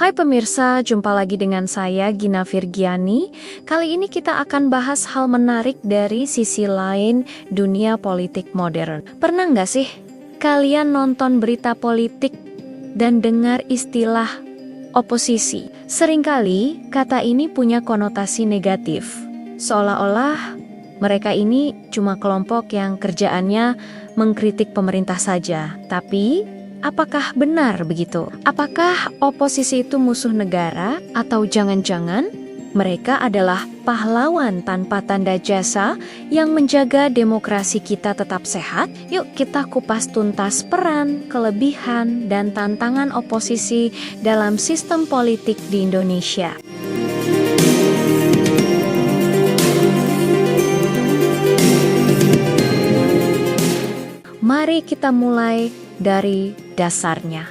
Hai pemirsa, jumpa lagi dengan saya Gina Virgiani. Kali ini kita akan bahas hal menarik dari sisi lain dunia politik modern. Pernah nggak sih kalian nonton berita politik dan dengar istilah oposisi? Seringkali kata ini punya konotasi negatif, seolah-olah mereka ini cuma kelompok yang kerjaannya mengkritik pemerintah saja. Tapi apakah benar begitu? Apakah oposisi itu musuh negara? Atau jangan-jangan mereka adalah pahlawan tanpa tanda jasa yang menjaga demokrasi kita tetap sehat? Yuk kita kupas tuntas peran, kelebihan, dan tantangan oposisi dalam sistem politik di Indonesia. Mari kita mulai dari dasarnya.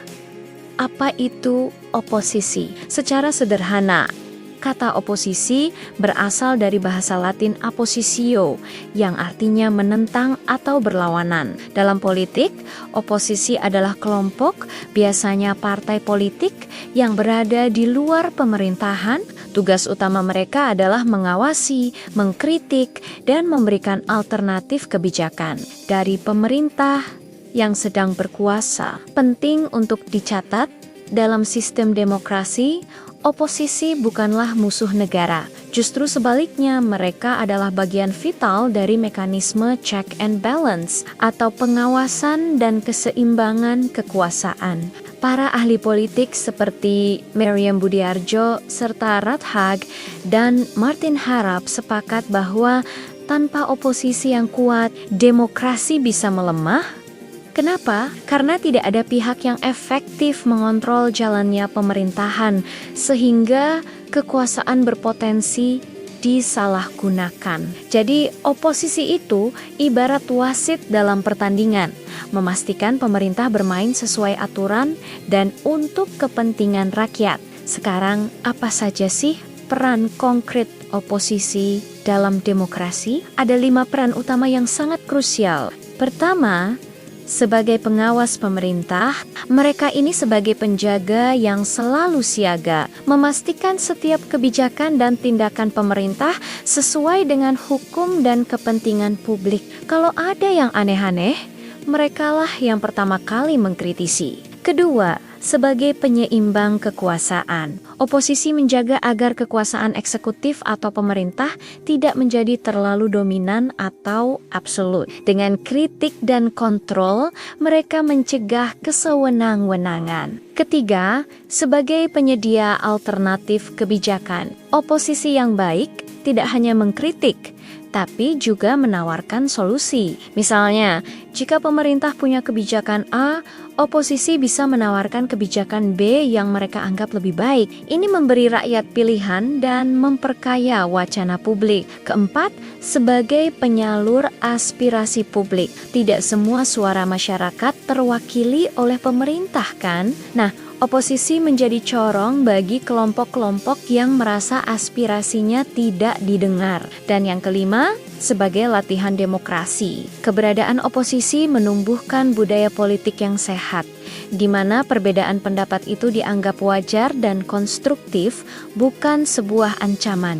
Apa itu oposisi? Secara sederhana, kata oposisi berasal dari bahasa Latin appositio, yang artinya menentang atau berlawanan. Dalam politik, oposisi adalah kelompok, biasanya partai politik, yang berada di luar pemerintahan. Tugas utama mereka adalah mengawasi, mengkritik, dan memberikan alternatif kebijakan dari pemerintah yang sedang berkuasa. Penting untuk dicatat, dalam sistem demokrasi, oposisi bukanlah musuh negara. Justru sebaliknya, mereka adalah bagian vital dari mekanisme check and balance atau pengawasan dan keseimbangan kekuasaan. Para ahli politik seperti Miriam Budiarjo serta Radhag dan Martin Harap sepakat bahwa tanpa oposisi yang kuat, demokrasi bisa melemah. Kenapa? Karena tidak ada pihak yang efektif mengontrol jalannya pemerintahan, sehingga kekuasaan berpotensi disalahgunakan. Jadi, oposisi itu ibarat wasit dalam pertandingan, memastikan pemerintah bermain sesuai aturan dan untuk kepentingan rakyat. Sekarang, apa saja sih peran konkret oposisi dalam demokrasi? Ada 5 peran utama yang sangat krusial. Pertama, sebagai pengawas pemerintah, mereka ini sebagai penjaga yang selalu siaga, memastikan setiap kebijakan dan tindakan pemerintah sesuai dengan hukum dan kepentingan publik. Kalau ada yang aneh-aneh, merekalah yang pertama kali mengkritisi. Kedua, sebagai penyeimbang kekuasaan, oposisi menjaga agar kekuasaan eksekutif atau pemerintah tidak menjadi terlalu dominan atau absolut. Dengan kritik dan kontrol, mereka mencegah kesewenang-wenangan. Ketiga, sebagai penyedia alternatif kebijakan, oposisi yang baik tidak hanya mengkritik, tapi juga menawarkan solusi. Misalnya, jika pemerintah punya kebijakan A, oposisi bisa menawarkan kebijakan B yang mereka anggap lebih baik. Ini memberi rakyat pilihan dan memperkaya wacana publik. Keempat, sebagai penyalur aspirasi publik. Tidak semua suara masyarakat terwakili oleh pemerintah, kan? Nah, oposisi menjadi corong bagi kelompok-kelompok yang merasa aspirasinya tidak didengar. Dan yang kelima, sebagai latihan demokrasi. Keberadaan oposisi menumbuhkan budaya politik yang sehat, di mana perbedaan pendapat itu dianggap wajar dan konstruktif, bukan sebuah ancaman.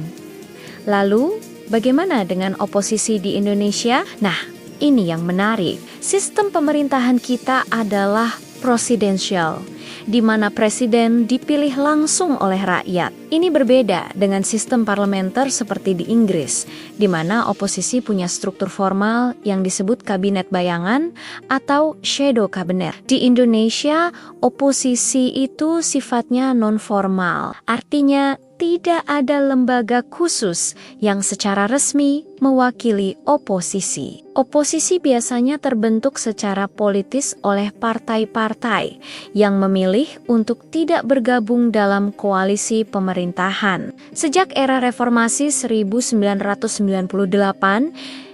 Lalu, bagaimana dengan oposisi di Indonesia? Nah, ini yang menarik. Sistem pemerintahan kita adalah presidensial, di mana presiden dipilih langsung oleh rakyat. Ini berbeda dengan sistem parlementer seperti di Inggris, di mana oposisi punya struktur formal yang disebut kabinet bayangan atau shadow cabinet. Di Indonesia, oposisi itu sifatnya non-formal, artinya tidak ada lembaga khusus yang secara resmi mewakili oposisi. Oposisi biasanya terbentuk secara politis oleh partai-partai yang memilih untuk tidak bergabung dalam koalisi pemerintahan. Sejak era reformasi 1998,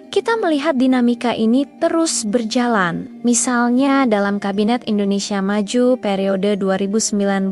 kita melihat dinamika ini terus berjalan. Misalnya dalam Kabinet Indonesia Maju periode 2019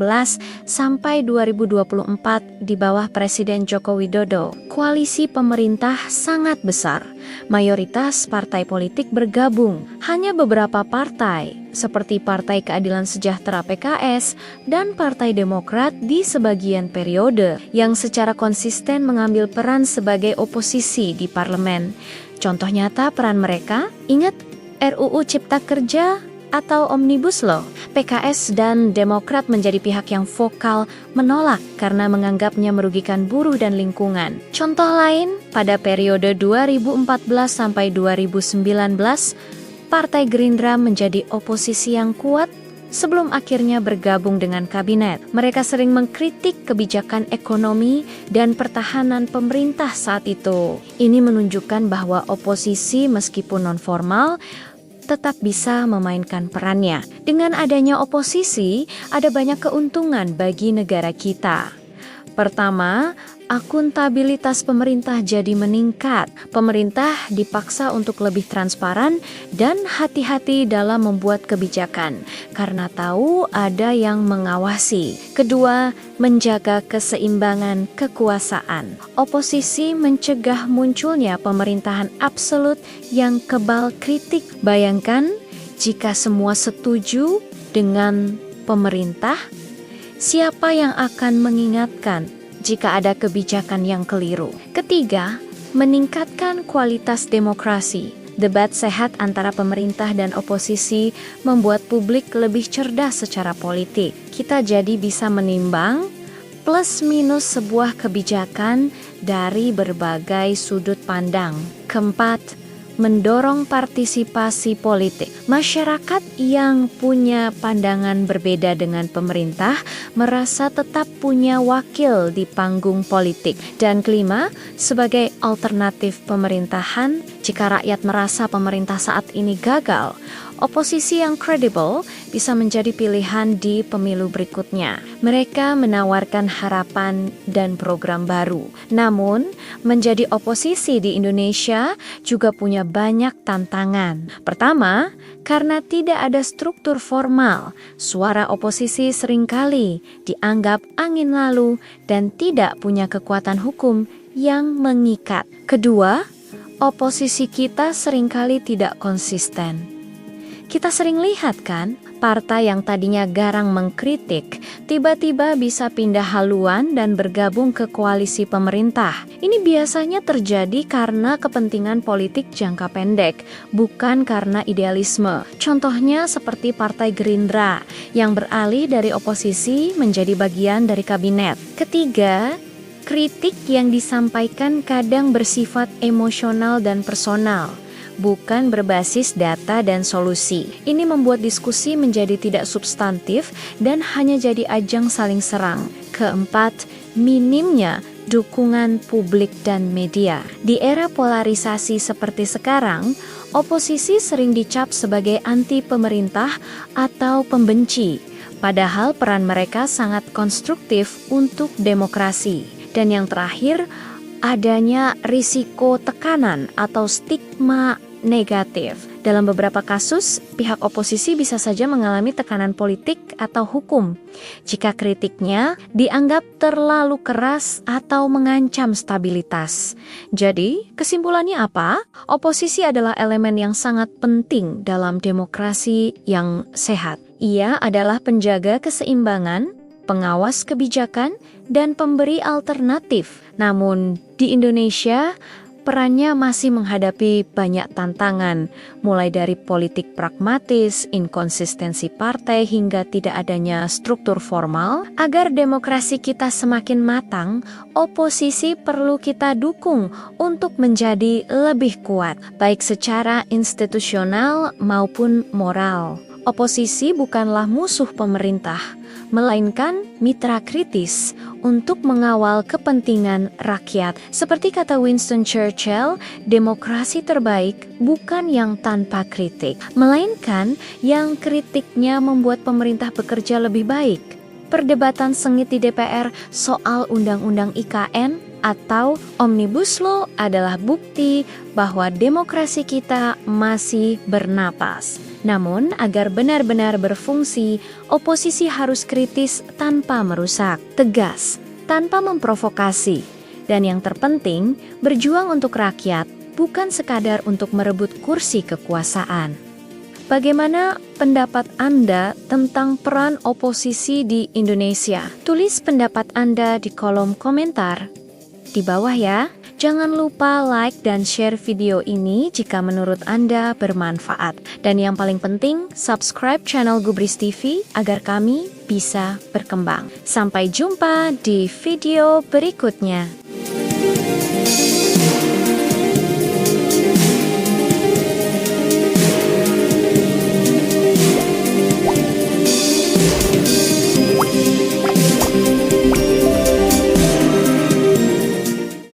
sampai 2024 di bawah Presiden Joko Widodo. Koalisi pemerintah sangat besar. Mayoritas partai politik bergabung. Hanya beberapa partai seperti Partai Keadilan Sejahtera (PKS) dan Partai Demokrat di sebagian periode, yang secara konsisten mengambil peran sebagai oposisi di parlemen. Contoh nyata peran mereka, ingat RUU Cipta Kerja atau Omnibus Law. PKS dan Demokrat menjadi pihak yang vokal menolak karena menganggapnya merugikan buruh dan lingkungan. Contoh lain, pada periode 2014 sampai 2019, Partai Gerindra menjadi oposisi yang kuat sebelum akhirnya bergabung dengan kabinet. Mereka sering mengkritik kebijakan ekonomi dan pertahanan pemerintah saat itu. Ini menunjukkan bahwa oposisi meskipun non-formal tetap bisa memainkan perannya. Dengan adanya oposisi, ada banyak keuntungan bagi negara kita. Pertama, akuntabilitas pemerintah jadi meningkat. Pemerintah dipaksa untuk lebih transparan dan hati-hati dalam membuat kebijakan, karena tahu ada yang mengawasi. Kedua, menjaga keseimbangan kekuasaan. Oposisi mencegah munculnya pemerintahan absolut yang kebal kritik. Bayangkan jika semua setuju dengan pemerintah, siapa yang akan mengingatkan jika ada kebijakan yang keliru? Ketiga, meningkatkan kualitas demokrasi. Debat sehat antara pemerintah dan oposisi membuat publik lebih cerdas secara politik. Kita jadi bisa menimbang plus minus sebuah kebijakan dari berbagai sudut pandang. Keempat, mendorong partisipasi politik. Masyarakat yang punya pandangan berbeda dengan pemerintah merasa tetap punya wakil di panggung politik. Dan kelima, sebagai alternatif pemerintahan, jika rakyat merasa pemerintah saat ini gagal, oposisi yang kredibel bisa menjadi pilihan di pemilu berikutnya. Mereka menawarkan harapan dan program baru. Namun, menjadi oposisi di Indonesia juga punya banyak tantangan. Pertama, karena tidak ada struktur formal, suara oposisi seringkali dianggap angin lalu dan tidak punya kekuatan hukum yang mengikat. Kedua, oposisi kita seringkali tidak konsisten. Kita sering lihat kan, partai yang tadinya garang mengkritik, tiba-tiba bisa pindah haluan dan bergabung ke koalisi pemerintah. Ini biasanya terjadi karena kepentingan politik jangka pendek, bukan karena idealisme. Contohnya seperti Partai Gerindra, yang beralih dari oposisi menjadi bagian dari kabinet. Ketiga, kritik yang disampaikan kadang bersifat emosional dan personal, bukan berbasis data dan solusi. Ini membuat diskusi menjadi tidak substantif dan hanya jadi ajang saling serang. Keempat, minimnya dukungan publik dan media. Di era polarisasi seperti sekarang, oposisi sering dicap sebagai anti pemerintah atau pembenci, padahal peran mereka sangat konstruktif untuk demokrasi. Dan yang terakhir, adanya risiko tekanan atau stigma negatif. Dalam beberapa kasus, pihak oposisi bisa saja mengalami tekanan politik atau hukum jika kritiknya dianggap terlalu keras atau mengancam stabilitas. Jadi, kesimpulannya apa? Oposisi adalah elemen yang sangat penting dalam demokrasi yang sehat. Ia adalah penjaga keseimbangan, pengawas kebijakan, dan pemberi alternatif. Namun, di Indonesia, perannya masih menghadapi banyak tantangan, mulai dari politik pragmatis, inkonsistensi partai, hingga tidak adanya struktur formal. Agar demokrasi kita semakin matang, oposisi perlu kita dukung untuk menjadi lebih kuat, baik secara institusional maupun moral. Oposisi bukanlah musuh pemerintah, melainkan mitra kritis untuk mengawal kepentingan rakyat. Seperti kata Winston Churchill, demokrasi terbaik bukan yang tanpa kritik, melainkan yang kritiknya membuat pemerintah bekerja lebih baik. Perdebatan sengit di DPR soal Undang-Undang IKN atau Omnibus Law adalah bukti bahwa demokrasi kita masih bernapas. Namun, agar benar-benar berfungsi, oposisi harus kritis tanpa merusak, tegas, tanpa memprovokasi, dan yang terpenting, berjuang untuk rakyat, bukan sekadar untuk merebut kursi kekuasaan. Bagaimana pendapat Anda tentang peran oposisi di Indonesia? Tulis pendapat Anda di kolom komentar di bawah ya. Jangan lupa like dan share video ini jika menurut Anda bermanfaat. Dan yang paling penting, subscribe channel Gubris TV agar kami bisa berkembang. Sampai jumpa di video berikutnya.